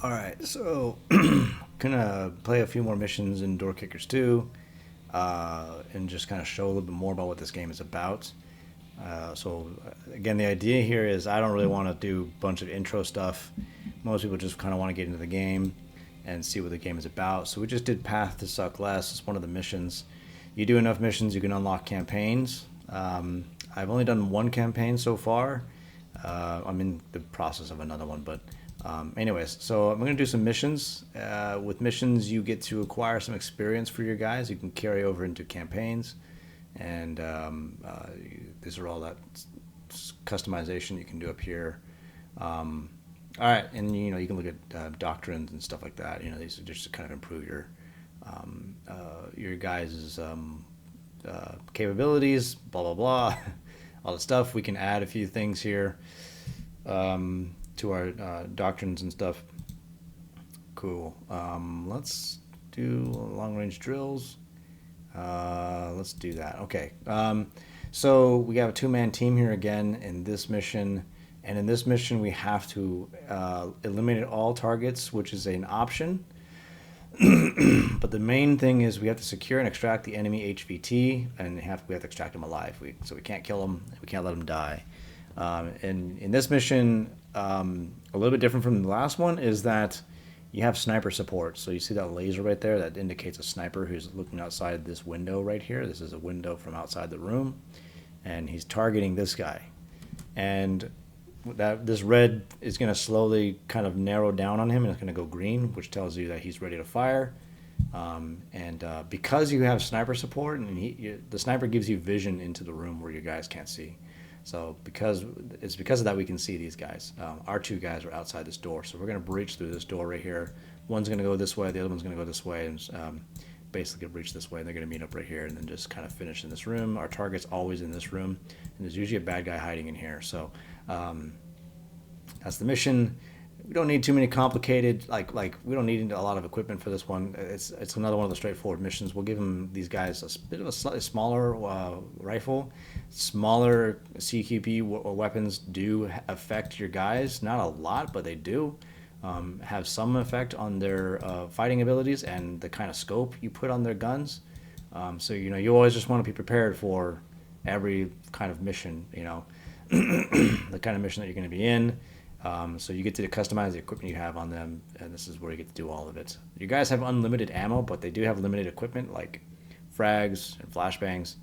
All right, so gonna play a few more missions in Door Kickers 2, and just kind of show a little bit more about what this game is about. Again, the idea here is I don't really want to do a bunch of intro stuff. Most people just kind of want to get into the game and see what the game is about. So we just did Path to Suck Less. It's one of the missions. You do enough missions, you can unlock campaigns. I've only done one campaign so far. I'm in the process of another one, but anyways, so I'm going to do some missions. With missions, you get to acquire some experience for your guys. You can carry over into campaigns, and these are all that customization you can do up here. All right, and you can look at doctrines and stuff like that. These are just to kind of improve your guys' capabilities. Blah blah blah, all the stuff. We can add a few things here. To our doctrines and stuff. Cool. Let's do long range drills. Let's do that. Okay. So we have a 2-man team here again in this mission. And in this mission, we have to eliminate all targets, which is an option. But the main thing is we have to secure and extract the enemy HVT, and we have to extract them alive. So we can't kill them. We can't let them die. And in this mission, a little bit different from the last one is that you have sniper support. So you see that laser right there that indicates a sniper who's looking outside this window right here. This is a window from outside the room, and he's targeting this guy. And this red is going to slowly kind of narrow down on him, and it's going to go green, which tells you that he's ready to fire. Because you have sniper support, and the sniper gives you vision into the room where your guys can't see. So because of that we can see these guys. Our 2 guys are outside this door, so we're going to breach through this door right here. One's going to go this way, the other one's going to go this way, and basically breach this way. And they're going to meet up right here, and then just kind of finish in this room. Our target's always in this room, and there's usually a bad guy hiding in here. So that's the mission. We don't need too many complicated, like we don't need a lot of equipment for this one. It's another one of the straightforward missions. We'll give these guys a bit of a slightly smaller rifle. Smaller CQB weapons do affect your guys, not a lot, but they do have some effect on their fighting abilities and the kind of scope you put on their guns. So you always just want to be prepared for every kind of mission. The kind of mission that you're going to be in. So you get to customize the equipment you have on them, and this is where you get to do all of it. You guys have unlimited ammo, but they do have limited equipment like frags and flashbangs.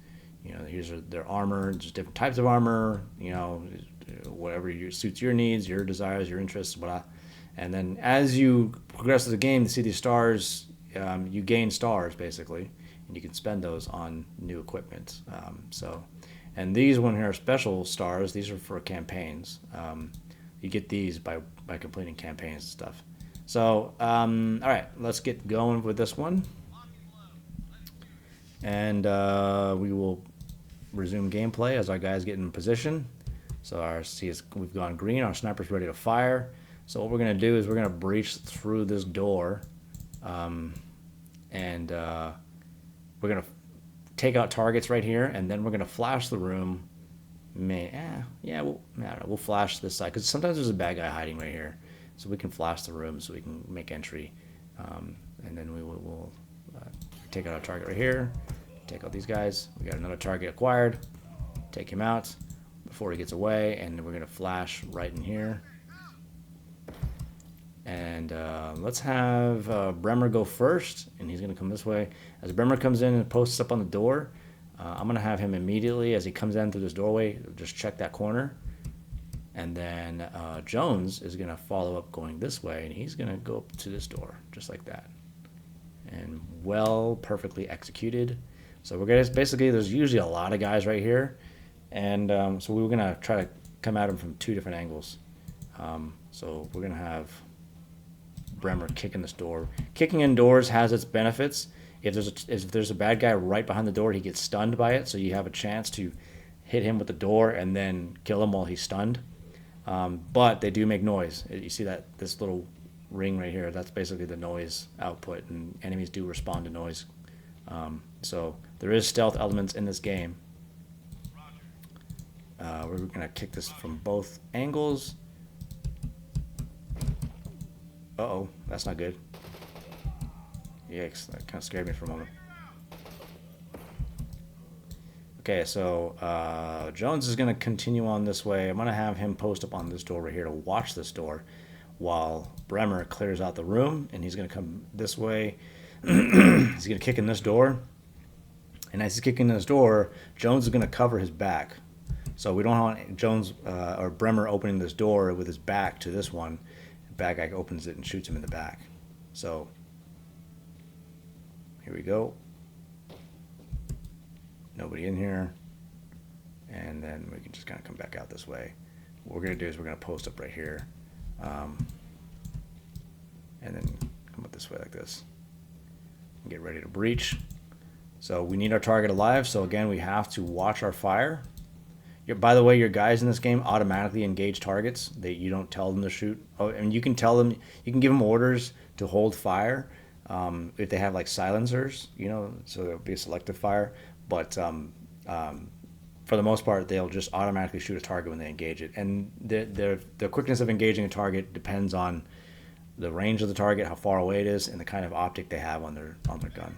Here's their armor, just different types of armor. Whatever suits your needs, your desires, your interests, whatnot. And then as you progress through the game, to see these stars, you gain stars basically, and you can spend those on new equipment. And these one here are special stars. These are for campaigns. You get these by completing campaigns and stuff. So, all right, let's get going with this one. And we will resume gameplay as our guys get in position. So we've gone green. Our sniper's ready to fire. So what we're going to do is we're going to breach through this door. And we're going to take out targets right here. And then we're going to flash the room. We'll flash this side because sometimes there's a bad guy hiding right here, so we can flash the room so we can make entry, and then we'll take out our target right here, take out these guys. We got another target acquired, take him out before he gets away, and we're gonna flash right in here. And let's have Bremer go first, and he's gonna come this way. As Bremer comes in and posts up on the door, I'm going to have him immediately, as he comes in through this doorway, just check that corner. And then Jones is going to follow up going this way, and he's going to go up to this door, just like that. And perfectly executed. So we're going to, basically, there's usually a lot of guys right here. And so we were going to try to come at him from 2 different angles. So we're going to have Bremer kicking this door. Kicking in doors has its benefits. If there's a bad guy right behind the door, he gets stunned by it, so you have a chance to hit him with the door and then kill him while he's stunned. But they do make noise. You see this little ring right here? That's basically the noise output, and enemies do respond to noise. So there is stealth elements in this game. We're going to kick this from both angles. Uh-oh, that's not good. Yikes, that kind of scared me for a moment. Okay, so Jones is going to continue on this way. I'm going to have him post up on this door right here to watch this door while Bremer clears out the room, and he's going to come this way. He's going to kick in this door, and as he's kicking in this door, Jones is going to cover his back. So we don't want Jones or Bremer opening this door with his back to this one. The bad guy opens it and shoots him in the back. So here we go. Nobody in here. And then we can just kind of come back out this way. What we're going to do is we're going to post up right here. And then come up this way like this. And get ready to breach. So we need our target alive. So again, we have to watch our fire. By the way, your guys in this game automatically engage targets. You don't tell them to shoot. Oh, and you can tell them, you can give them orders to hold fire if they have like silencers, so there'll be a selective fire. But for the most part, they'll just automatically shoot a target when they engage it. And the quickness of engaging a target depends on the range of the target, how far away it is, and the kind of optic they have on their gun.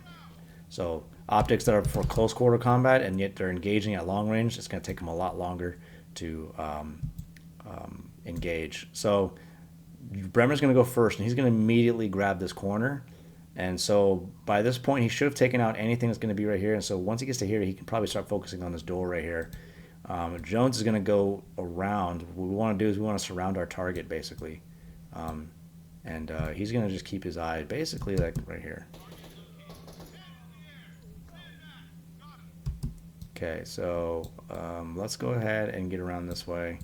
So optics that are for close quarter combat and yet they're engaging at long range, it's going to take them a lot longer to engage. So Bremer's going to go first, and he's going to immediately grab this corner. And so by this point, he should have taken out anything that's going to be right here. And so once he gets to here, he can probably start focusing on this door right here. Jones is going to go around. What we want to do is we want to surround our target, basically. And he's going to just keep his eye basically like right here. Okay, so let's go ahead and get around this way.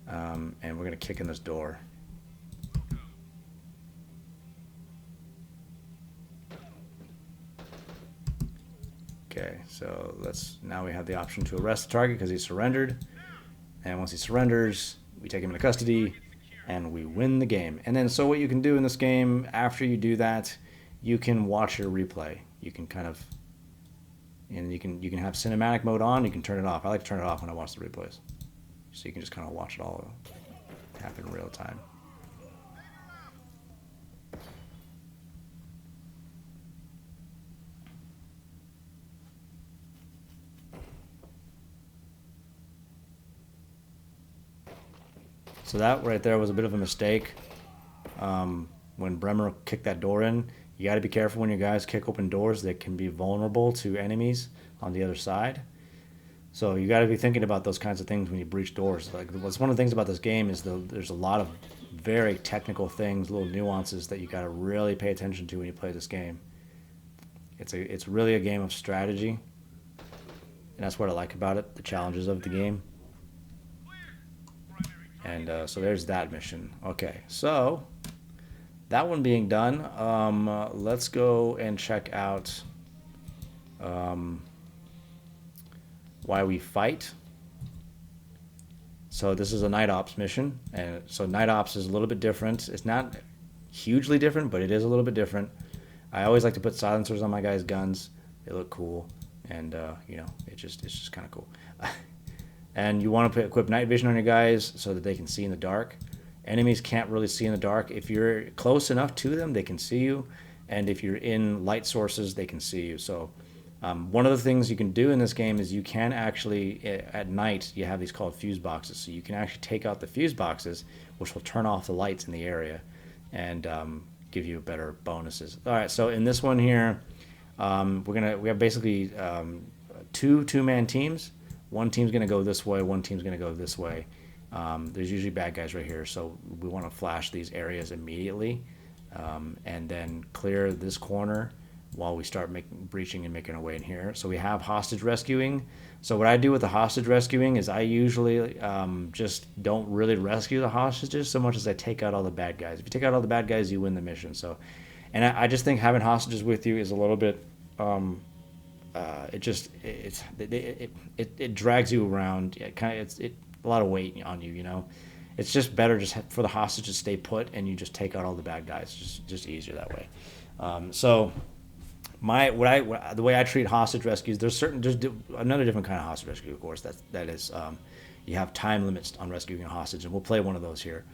And we're going to kick in this door. Okay, so now we have the option to arrest the target because he surrendered. And once he surrenders, we take him into custody and we win the game. And then so what you can do in this game, after you do that, you can watch your replay. You can kind of, and you can have cinematic mode on, you can turn it off. I like to turn it off when I watch the replays. So you can just kind of watch it all happen in real time. So that right there was a bit of a mistake. When Bremer kicked that door in, you got to be careful when your guys kick open doors that can be vulnerable to enemies on the other side. So you got to be thinking about those kinds of things when you breach doors. Like, what's one of the things about this game is there's a lot of very technical things, little nuances that you got to really pay attention to when you play this game. It's really a game of strategy, and that's what I like about it, the challenges of the game. And so there's that mission. Okay, so that one being done, let's go and check out why we fight. So this is a night ops mission, and so night ops is a little bit different. It's not hugely different, but it is a little bit different. I always like to put silencers on my guys' guns. They look cool, and it's just kind of cool. And you want to equip night vision on your guys so that they can see in the dark. Enemies can't really see in the dark. If you're close enough to them, they can see you. And if you're in light sources, they can see you. So one of the things you can do in this game is you can actually, at night, you have these called fuse boxes. So you can actually take out the fuse boxes, which will turn off the lights in the area and give you better bonuses. All right, so in this one here, we have basically two-man teams. One team's going to go this way, one team's going to go this way. There's usually bad guys right here, so we want to flash these areas immediately and then clear this corner while we start breaching and making our way in here. So we have hostage rescuing. So what I do with the hostage rescuing is I usually just don't really rescue the hostages so much as I take out all the bad guys. If you take out all the bad guys, you win the mission. So, and I just think having hostages with you is a little bit... it drags you around. It's a lot of weight on you. It's just better just for the hostage to stay put and you just take out all the bad guys. Just easier that way. So the way I treat hostage rescues, there's another different kind of hostage rescue, of course. That is you have time limits on rescuing a hostage, and we'll play one of those here.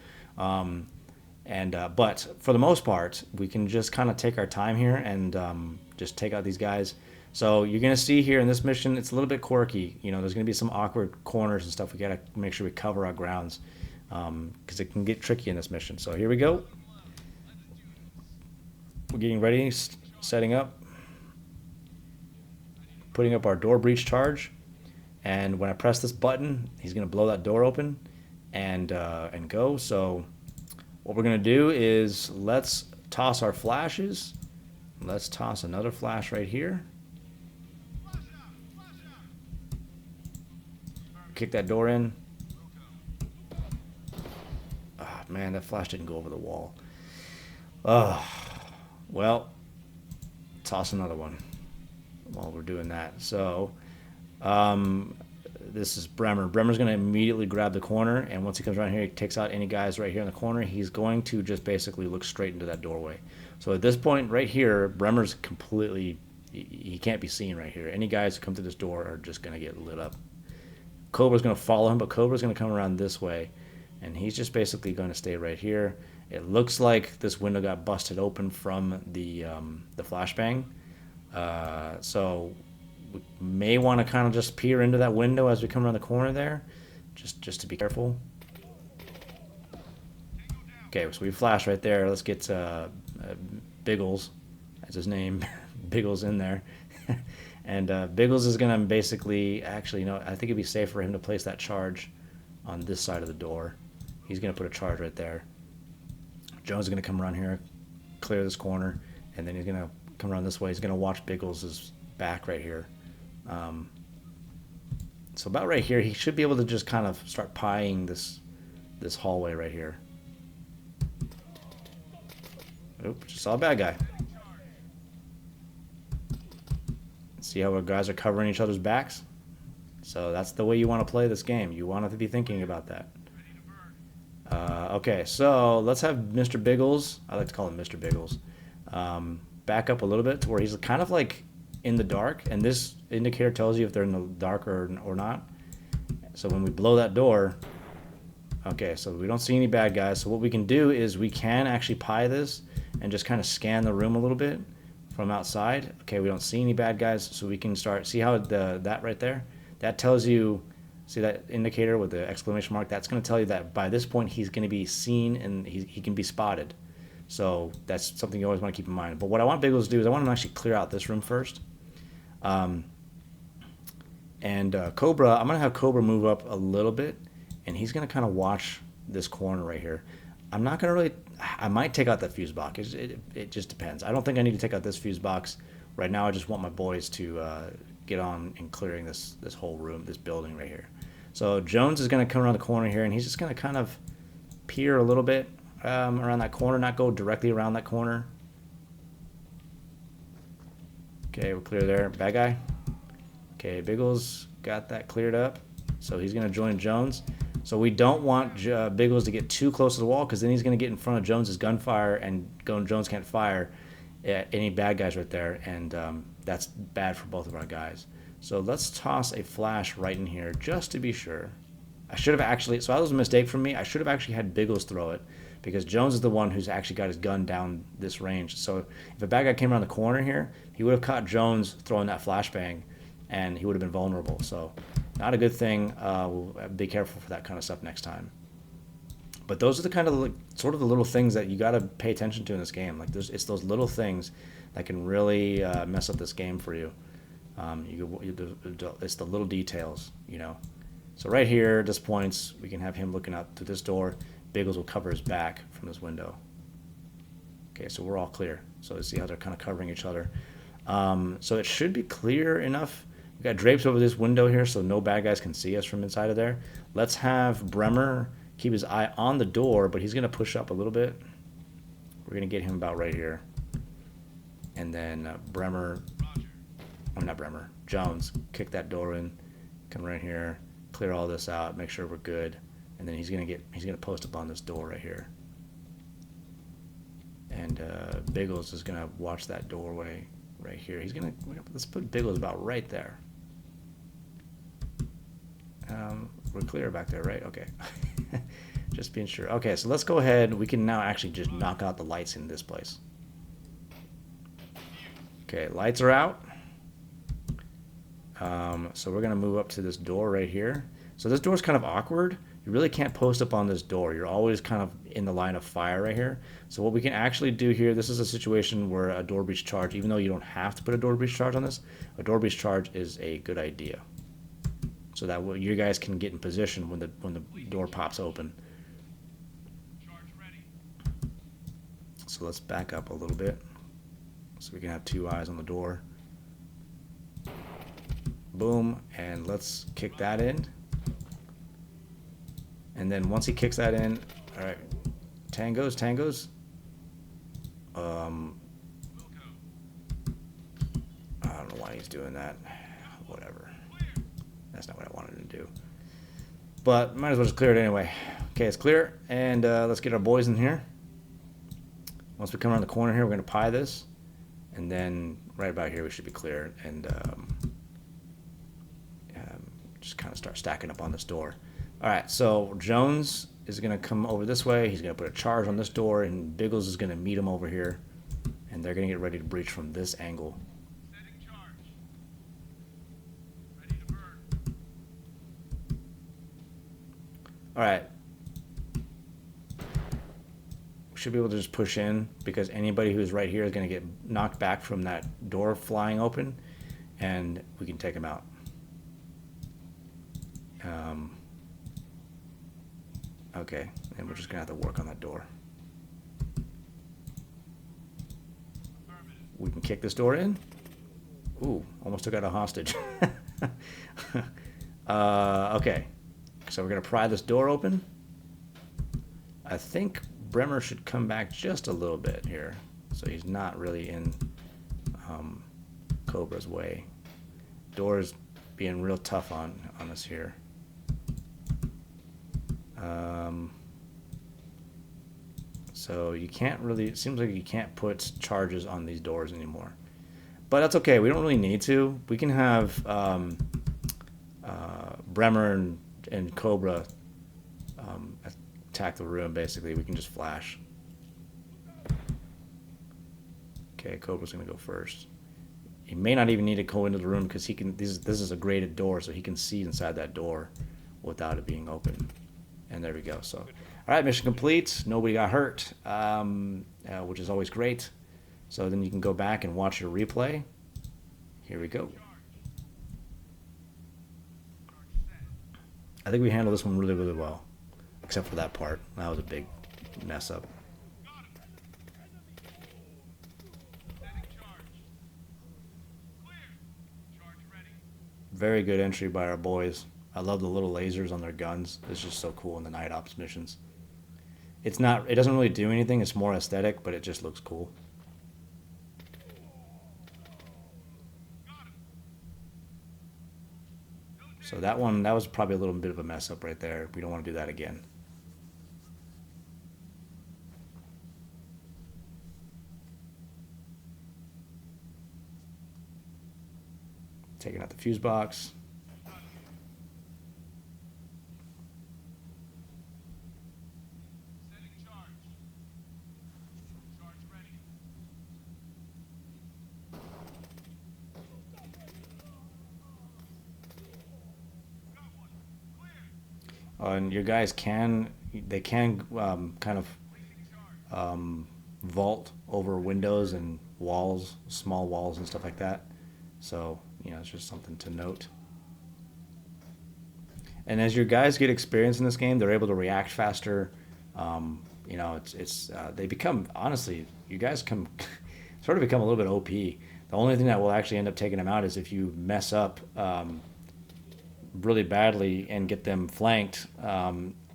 And but for the most part, we can just kind of take our time here and just take out these guys. So you're gonna see here in this mission, it's a little bit quirky. You know, there's gonna be some awkward corners and stuff. We gotta make sure we cover our grounds because it can get tricky in this mission. So here we go. We're getting ready, setting up, putting up our door breach charge. And when I press this button, he's gonna blow that door open and go. So what we're gonna do is let's toss our flashes. Let's toss another flash right here. Kick that door in. Oh, man, that flash didn't go over the wall. Oh, well, toss another one while we're doing that. So this is Bremer. Bremer's going to immediately grab the corner, and once he comes around here, he takes out any guys right here in the corner. He's going to just basically look straight into that doorway. So at this point right here, Bremer's completely, he can't be seen right here. Any guys who come through this door are just going to get lit up. Cobra's going to follow him, but Cobra's going to come around this way, and he's just basically going to stay right here. It looks like this window got busted open from the flashbang. So we may want to kind of just peer into that window as we come around the corner there, just to be careful. Okay, so we flash right there. Let's get Biggles, that's his name, Biggles in there. And Biggles is going to basically, actually, you know, I think it'd be safe for him to place that charge on this side of the door. He's going to put a charge right there. Jones is going to come around here, clear this corner, and then he's going to come around this way. He's going to watch Biggles' back right here. So about right here, he should be able to just kind of start pieing this hallway right here. Oop, just saw a bad guy. See how our guys are covering each other's backs? So that's the way you want to play this game. You want to be thinking about that. Okay, so let's have Mr. Biggles, I like to call him Mr. Biggles, back up a little bit to where he's kind of like in the dark, and this indicator tells you if they're in the dark or not. So when we blow that door, okay, so we don't see any bad guys. So what we can do is we can actually pie this and just kind of scan the room a little bit from outside. Okay, we don't see any bad guys, so we can start, see how that right there, that tells you, see that indicator with the exclamation mark, that's going to tell you that by this point he's going to be seen and he can be spotted. So that's something you always want to keep in mind. But what I want Biggles to do is I want him to actually clear out this room first. Cobra, I'm going to have Cobra move up a little bit, and he's going to kind of watch this corner right here. I'm not going to really, I might take out that fuse box. It just depends. I don't think I need to take out this fuse box. Right now I just want my boys to get on in clearing this whole room, this building right here. So Jones is going to come around the corner here, and he's just going to kind of peer a little bit around that corner, not go directly around that corner. Okay, we're clear there. Bad guy. Okay, Biggles got that cleared up. So he's going to join Jones. So we don't want Biggles to get too close to the wall, because then he's going to get in front of Jones's gunfire, and Jones can't fire at any bad guys right there, and that's bad for both of our guys. So let's toss a flash right in here just to be sure. I should have actually, so that was a mistake from me. I should have actually had Biggles throw it, because Jones is the one who's actually got his gun down this range. So if a bad guy came around the corner here, he would have caught Jones throwing that flashbang, and he would have been vulnerable. So not a good thing. We'll be careful for that kind of stuff next time. But those are the kind of sort of the little things that you got to pay attention to in this game. Like it's those little things that can really mess up this game for you. It's the little details, you know. So right here, at this point, we can have him looking out through this door. Biggles will cover his back from this window. Okay, so we're all clear. So let's see how they're kind of covering each other. So it should be clear enough. We've got drapes over this window here, so no bad guys can see us from inside of there. Let's have Bremer keep his eye on the door, but he's going to push up a little bit. We're going to get him about right here. And then Jones, kick that door in, come right here, clear all this out, make sure we're good. And then he's going to post up on this door right here. And Biggles is going to watch that doorway right here. Let's put Biggles about right there. We're clear back there, right? Okay. Just being sure. Okay, so let's go ahead. We can now actually just knock out the lights in this place. Okay, lights are out. So we're going to move up to this door right here. So this door is kind of awkward. You really can't post up on this door. You're always kind of in the line of fire right here. So what we can actually do here, this is a situation where a door breach charge, even though you don't have to put a door breach charge on this, a door breach charge is a good idea. So that you guys can get in position when the door pops open. So let's back up a little bit so we can have two eyes on the door. Boom, and let's kick that in. And then once he kicks that in, all right, tangos. I don't know why he's doing that. Whatever. That's not what I wanted him to do. But might as well just clear it anyway. Okay, it's clear, and let's get our boys in here. Once we come around the corner here, we're going to pie this, and then right about here we should be clear, and just kind of start stacking up on this door. All right, so Jones is going to come over this way. He's going to put a charge on this door, and Biggles is going to meet him over here, and they're going to get ready to breach from this angle. Setting charge. Ready to burn. All right. We should be able to just push in because anybody who's right here is going to get knocked back from that door flying open, and we can take them out. Okay, and we're just going to have to work on that door. We can kick this door in. Ooh, almost took out a hostage. Okay, so we're going to pry this door open. I think Bremer should come back just a little bit here, so he's not really in Cobra's way. Door's being real tough on us here. So you can't really, it seems like you can't put charges on these doors anymore. But that's okay, we don't really need to. We can have Bremer and Cobra attack the room, basically. We can just flash. Okay, Cobra's gonna go first. He may not even need to go into the room because he can, this is a grated door, so he can see inside that door without it being open. And there we go. So, all right, mission complete. Nobody got hurt, which is always great. So then you can go back and watch your replay. Here we go. I think we handled this one really, really well, except for that part. That was a big mess up. Very good entry by our boys. I love the little lasers on their guns. It's just so cool in the night ops missions. It doesn't really do anything. It's more aesthetic, but it just looks cool. So that was probably a little bit of a mess up right there. We don't want to do that again. Taking out the fuse box. Setting charge. Charge ready. Got one. Clear. And your guys can kind of vault over windows and walls, small walls and stuff like that. So, you know, it's just something to note. And as your guys get experience in this game, they're able to react faster. You know, they become, honestly, you guys sort of become a little bit OP. The only thing that will actually end up taking them out is if you mess up really badly and get them flanked,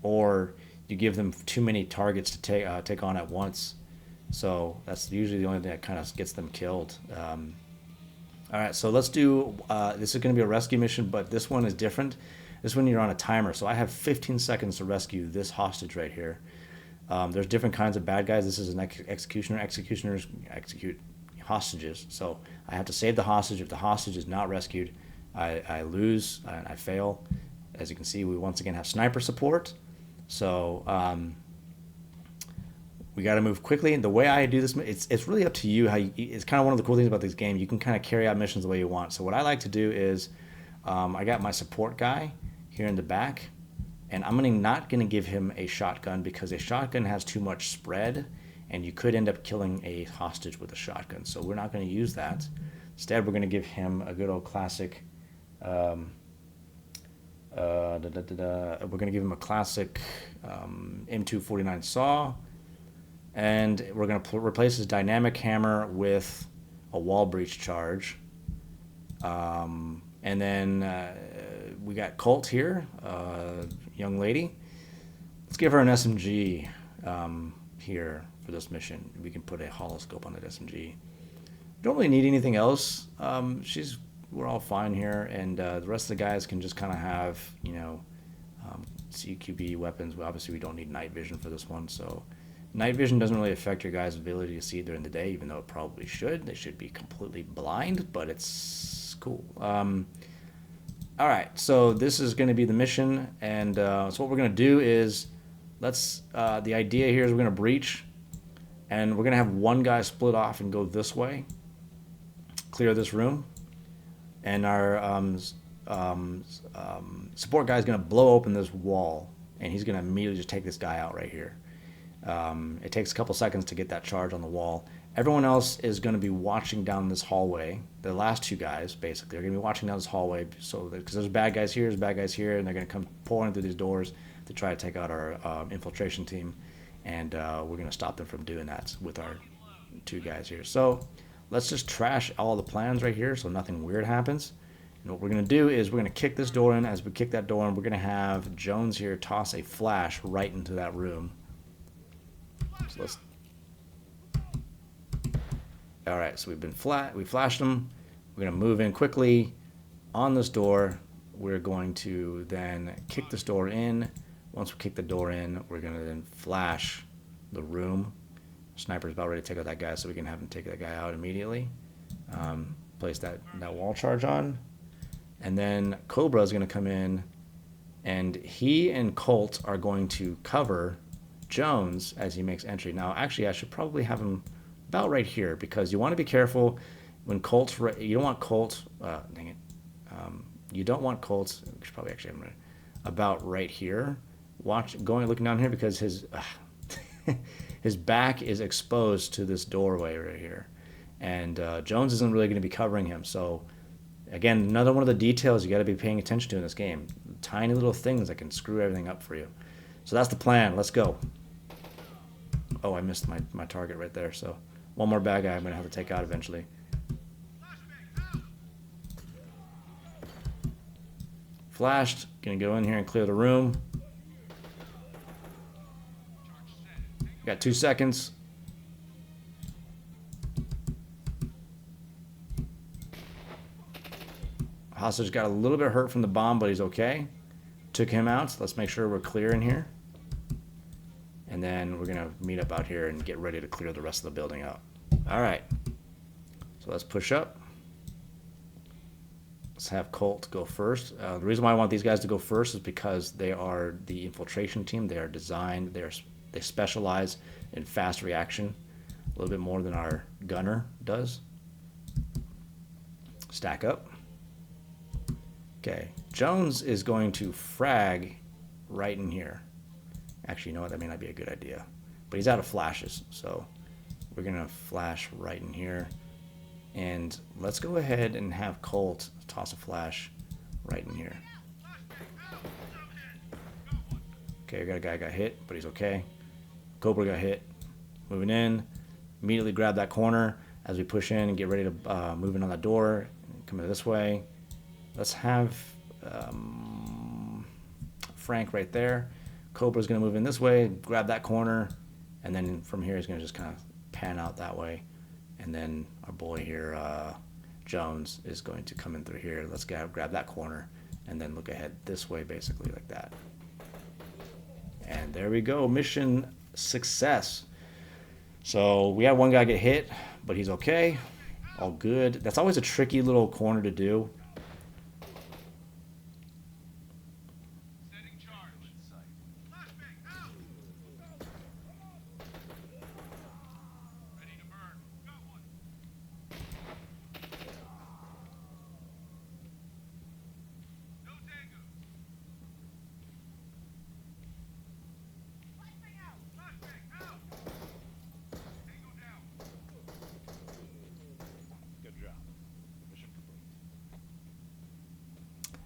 or you give them too many targets to take on at once. So that's usually the only thing that kind of gets them killed. All right, so let's do, this is going to be a rescue mission, but this one is different. This one you're on a timer, so I have 15 seconds to rescue this hostage right here. There's different kinds of bad guys. This is an executioner. Executioners execute hostages, so I have to save the hostage. If the hostage is not rescued, I lose and I fail. As you can see, we once again have sniper support. So we got to move quickly. And the way I do this, it's really up to you. It's kind of one of the cool things about this game. You can kind of carry out missions the way you want. So what I like to do is, I got my support guy here in the back, and I'm not gonna give him a shotgun because a shotgun has too much spread, and you could end up killing a hostage with a shotgun. So we're not gonna use that. Instead, we're gonna give him a good old classic. We're gonna give him a classic M249 saw, and we're going to replace his dynamic hammer with a wall breach charge. And then we got Colt here, young lady. Let's give her an SMG here for this mission. We can put a holoscope on that SMG. Don't really need anything else. We're all fine here, and the rest of the guys can just kind of have, CQB weapons. Obviously, we don't need night vision for this one, so night vision doesn't really affect your guys' ability to see during the day, even though it probably should. They should be completely blind, but it's cool. All right, so this is going to be the mission, and so what we're going to do is, the idea here is we're going to breach, and we're going to have one guy split off and go this way, clear this room, and our support guy is going to blow open this wall, and he's going to immediately just take this guy out right here. It takes a couple seconds to get that charge on the wall. Everyone else is going to be watching down this hallway. The last two guys, basically, are going to be watching down this hallway. So, because there's bad guys here, there's bad guys here, and they're going to come pouring through these doors to try to take out our infiltration team. And we're going to stop them from doing that with our two guys here. So, let's just trash all the plans right here so nothing weird happens. And what we're going to do is we're going to kick this door in. As we kick that door in, we're going to have Jones here toss a flash right into that room. So all right, so we flashed them. We're going to move in quickly on this door. We're going to then kick this door in. Once we kick the door in, we're going to then flash the room. Sniper's about ready to take out that guy, so we can have him take that guy out immediately. Place that wall charge on. And then Cobra is going to come in, and he and Colt are going to cover Jones as he makes entry. Now, actually, I should probably have him about right here, because you want to be careful when Colt's you don't want Colt. Dang it! You don't want Colt. We should probably actually have him about right here. Looking down here, because his his back is exposed to this doorway right here, and Jones isn't really going to be covering him. So, again, another one of the details you got to be paying attention to in this game. Tiny little things that can screw everything up for you. So that's the plan. Let's go. Oh, I missed my target right there. So one more bad guy I'm going to have to take out eventually. Flashed. Going to go in here and clear the room. Got 2 seconds. Hostage got a little bit hurt from the bomb, but he's okay. Took him out. So let's make sure we're clear in here. And then we're going to meet up out here and get ready to clear the rest of the building out. All right. So let's push up. Let's have Colt go first. The reason why I want these guys to go first is because they are the infiltration team. They are designed, they specialize in fast reaction a little bit more than our gunner does. Stack up. Okay. Jones is going to frag right in here. Actually, you know what? That may not be a good idea. But he's out of flashes, so we're going to flash right in here. And let's go ahead and have Colt toss a flash right in here. Okay, we got a guy got hit, but he's okay. Cobra got hit. Moving in. Immediately grab that corner as we push in and get ready to move in on that door. Come in this way. Let's have Frank right there. Cobra's going to move in this way, grab that corner, and then from here he's going to just kind of pan out that way. And then our boy here, Jones, is going to come in through here. Let's grab that corner and then look ahead this way, basically like that. And there we go. Mission success. So we had one guy get hit, but he's okay. All good. That's always a tricky little corner to do. Setting charge.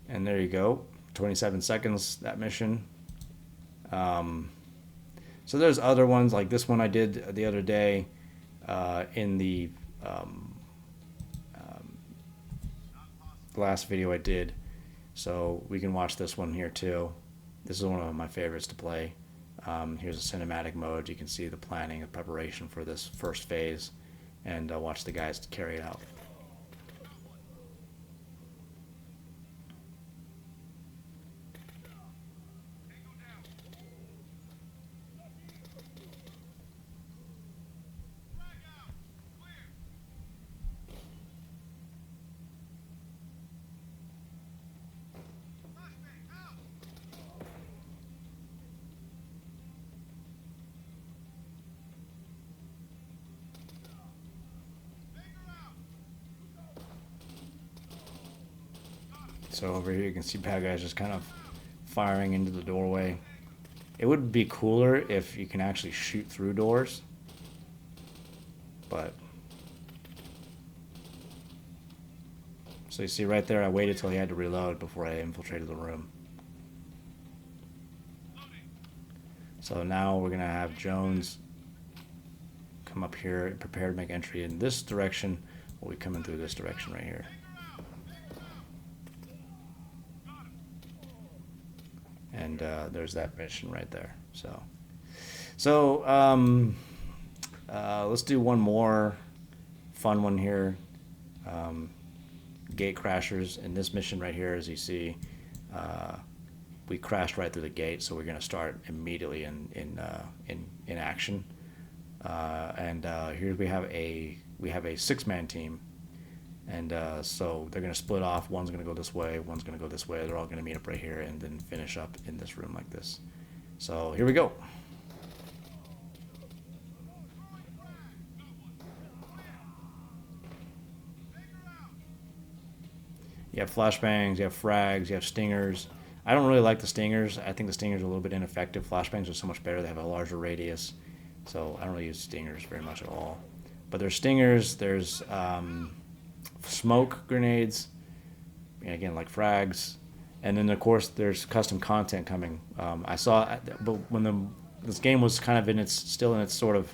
And there you go. 27 seconds, that mission. So there's other ones like this one I did the other day in the last video I did. So we can watch this one here too. This is one of my favorites to play. Here's a cinematic mode. You can see the planning and preparation for this first phase, and watch the guys carry it out. Tango down. Frag out. Clear. Flashbang out. Banger out. So over here you can see bad guys just kind of firing into the doorway. It would be cooler if you can actually shoot through doors, but so you see right there, I waited till he had to reload before I infiltrated the room. Loading. So now we're gonna have Jones come up here and prepare to make entry in this direction. We'll be coming through this direction right here. And there's that mission right there. So let's do one more fun one here. Gate crashers. In this mission right here, as you see, we crashed right through the gate, so we're going to start immediately in action. And here we have a 6-man team. And so they're going to split off. One's going to go this way, one's going to go this way. They're all going to meet up right here and then finish up in this room like this. So here we go. You have flashbangs, you have frags, you have stingers. I don't really like the stingers. I think the stingers are a little bit ineffective. Flashbangs are so much better. They have a larger radius. So I don't really use stingers very much at all. But there's stingers, there's smoke grenades, and again, like frags, and then of course there's custom content coming. I saw, but when this game was kind of still in its sort of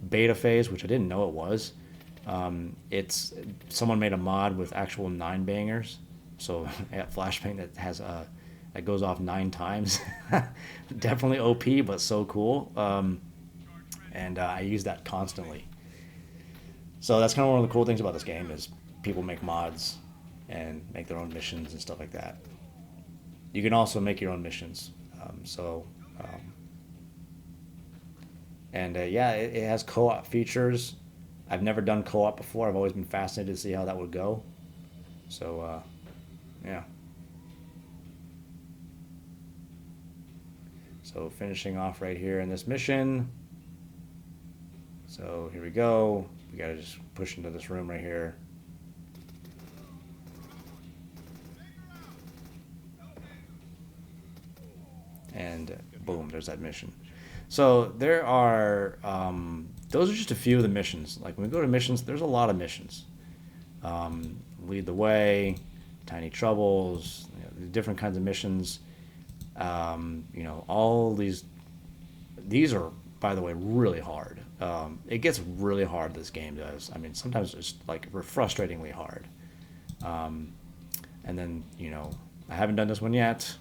beta phase, which I didn't know it was. It's someone made a mod with actual 9 bangers, so a flashbang that goes off 9 times. Definitely OP, but so cool. And I use that constantly. So that's kind of one of the cool things about this game is people make mods and make their own missions and stuff like that. You can also make your own missions. Yeah, it has co-op features. I've never done co-op before. I've always been fascinated to see how that would go. So, yeah. So finishing off right here in this mission. So here we go. We gotta just push into this room right here. And boom, there's that mission. So there are, those are just a few of the missions. Like when we go to missions, there's a lot of missions. Lead the Way, Tiny Troubles, different kinds of missions. All these are, by the way, really hard. It gets really hard, this game does. I mean, sometimes it's like frustratingly hard. And then, I haven't done this one yet.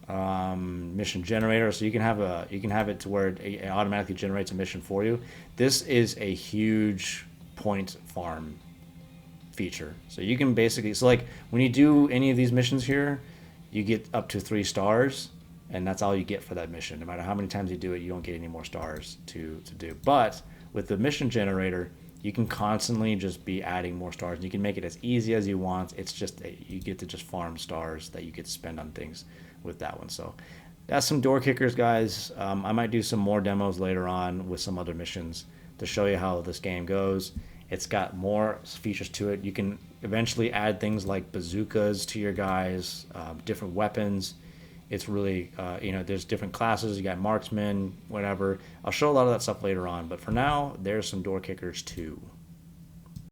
Mission generator, so you can have it to where it automatically generates a mission for you. This is a huge point farm feature. So you can basically, like when you do any of these missions here, you get up to 3 stars, and that's all you get for that mission. No matter how many times you do it, you don't get any more stars to do. But with the mission generator, you can constantly just be adding more stars. You can make it as easy as you want. It's just you get to just farm stars that you get to spend on things with that one. So that's some door kickers, guys. I might do some more demos later on with some other missions to show you how this game goes. It's got more features to it. You can eventually add things like bazookas to your guys, different weapons. It's really, there's different classes. You got marksmen, whatever. I'll show a lot of that stuff later on. But for now, there's some door kickers too.